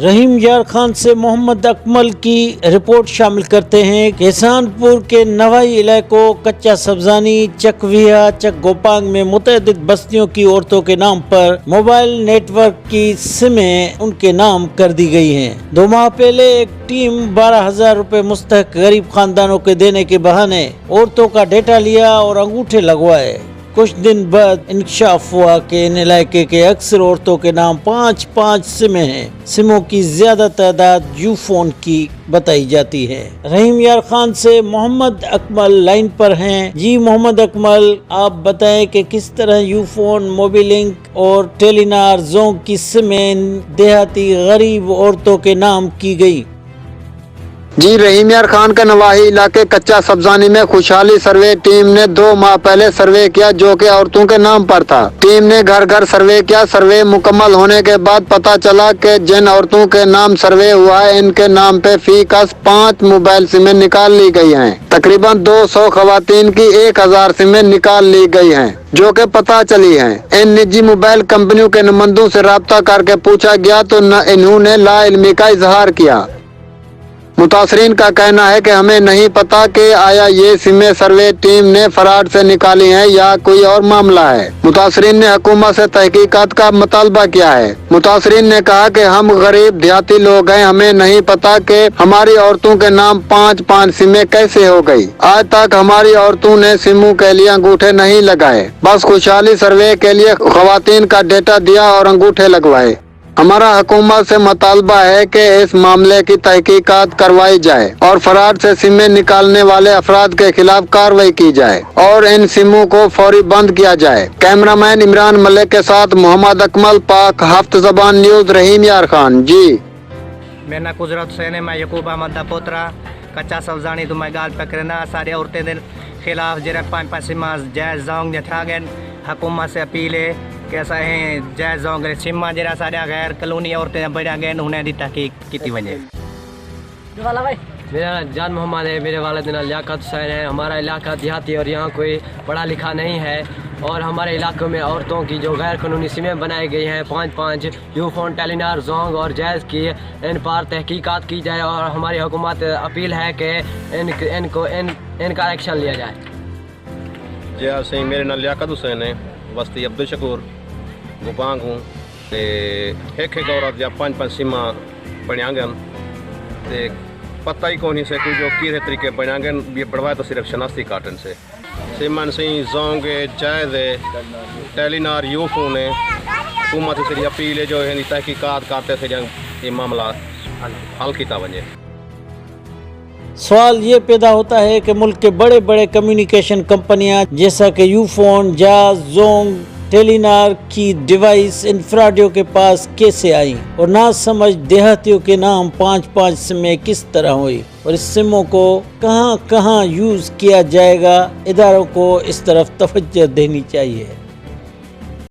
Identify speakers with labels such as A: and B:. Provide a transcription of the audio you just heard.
A: रहीम यार खान से मोहम्मद अकमल की रिपोर्ट शामिल करते हैं। किसानपुर के नवाई इलाकों कच्चा सब्जानी, चकविया, चक गोपांग में मुतअद्दिद बस्तियों की औरतों के नाम पर मोबाइल नेटवर्क की सिमें उनके नाम कर दी गई हैं। 2 माह पहले एक टीम 12,000 रुपए मुस्तहक गरीब खानदानों के देने के बहाने औरतों का डेटा लिया और अंगूठे लगवाए। कुछ दिन बाद इंकशाफ हुआ कि इन इलाके के अक्सर औरतों के नाम 5-5 सिमें हैं। सिमों की ज्यादा तादाद यूफोन की बताई जाती है। रहीम यार खान से मोहम्मद अकमल लाइन पर हैं। जी मोहम्मद अकमल, आप बताएं कि किस तरह यूफोन, मोबिलिंक और टेलीनार जोंग की सिमें देहाती गरीब औरतों के नाम की गई।
B: जी, रहीम यार खान के नवाही इलाके कच्चा सब्जानी में खुशहाली सर्वे टीम ने 2 माह पहले सर्वे किया, जो कि औरतों के नाम पर था। टीम ने घर घर सर्वे किया। सर्वे मुकम्मल होने के बाद पता चला कि जिन औरतों के नाम सर्वे हुआ है, इनके नाम पे फी कस 5 मोबाइल सिमें निकाल ली गई हैं। तकरीबन 200 खवातीन की 1000 सिमें निकाल ली गई हैं, जो कि पता चली हैं। इन निजी मोबाइल कंपनियों के नुमाइंदों से राब्ता करके पूछा गया तो इन्होंने लाइल्मी का इजहार किया। मुतासरीन का कहना है कि हमें नहीं पता कि आया ये सिमें सर्वे टीम ने फराड से निकाली हैं या कोई और मामला है। मुतासरीन ने हुकूमत से तहकीकात का मुतालबा किया है। मुतासरीन ने कहा कि हम गरीब देहाती लोग हैं, हमें नहीं पता कि हमारी औरतों के नाम 5-5 सिमें कैसे हो गई। आज तक हमारी औरतों ने सिमों के लिए अंगूठे नहीं लगाए, बस खुशहाली सर्वे के लिए खवातीन का डेटा दिया और अंगूठे लगवाए। हमारा हुकूमत से मुतालबा है कि इस मामले की तहकीकात करवाई जाए और फराड से सिमें निकालने वाले अफराद के खिलाफ कार्रवाई की जाए और इन सिमों को फौरी बंद किया जाए। कैमरामैन इमरान मलिक के साथ मोहम्मद अकमल, पाक हफ्त ज़बान न्यूज़, रहीम यार खान। जी,
C: मेरा नाम कुदरत हुसैन है, मैं यकूब अहमद दा पोतरा। कच्चा सब्जानी तो मैं गाल पकड़ना सारे औरतें के खिलाफ जरा 5-5 सिमा जायज़ जाऊंगे था गए। हुकूमत से अपील है कैसा है जायज़ जाऊंगे सिमा जरा सारे गैर कानूनी औरतें बढ़िया गए उन्हें दी तहकीक की वजह।
D: मेरा जान मोहम्मद है, मेरे वालिद लियाकत हुसैन है। हमारा इलाका देहाती और यहाँ कोई पढ़ा लिखा नहीं है और हमारे इलाकों में औरतों की जो गैर कानूनी सिमें बनाई गई हैं 5-5 यूफोन, टेलीनार, जोंग और जायज़ की, इन पर तहकीकात की जाए और हमारी हुकूमत अपील है कि इनका एक्शन लिया जाए।
E: जी असी मेरे नाल लियाकत हुसैन है, बस्ती अब्दुल शकूर गोपांग हूँ। एक औरत या 5-5 सिमा बनिया गए ते पता ही कौन से कोई जो किस तरीके बनिया गए ये बढ़वाए तो सिर्फ शनाख्ती कार्टन से सिमन से जोंग जायज़ है, टेलीनार, यूफोन है। हुकूमत से अपील है जो तहकीकात करते थे ये मामला हल किया वजे।
A: सवाल ये पैदा होता है कि मुल्क के बड़े बड़े कम्युनिकेशन कंपनियां जैसा कि यूफोन, जाज, जोंग, टेलीनार की डिवाइस इंफ्राडियो के पास कैसे आई और ना समझ देहातियों के नाम 5-5 सिमें किस तरह हुई और इस सिमों को कहां कहां यूज किया जाएगा। इदारों को इस तरफ तवज्जो देनी चाहिए।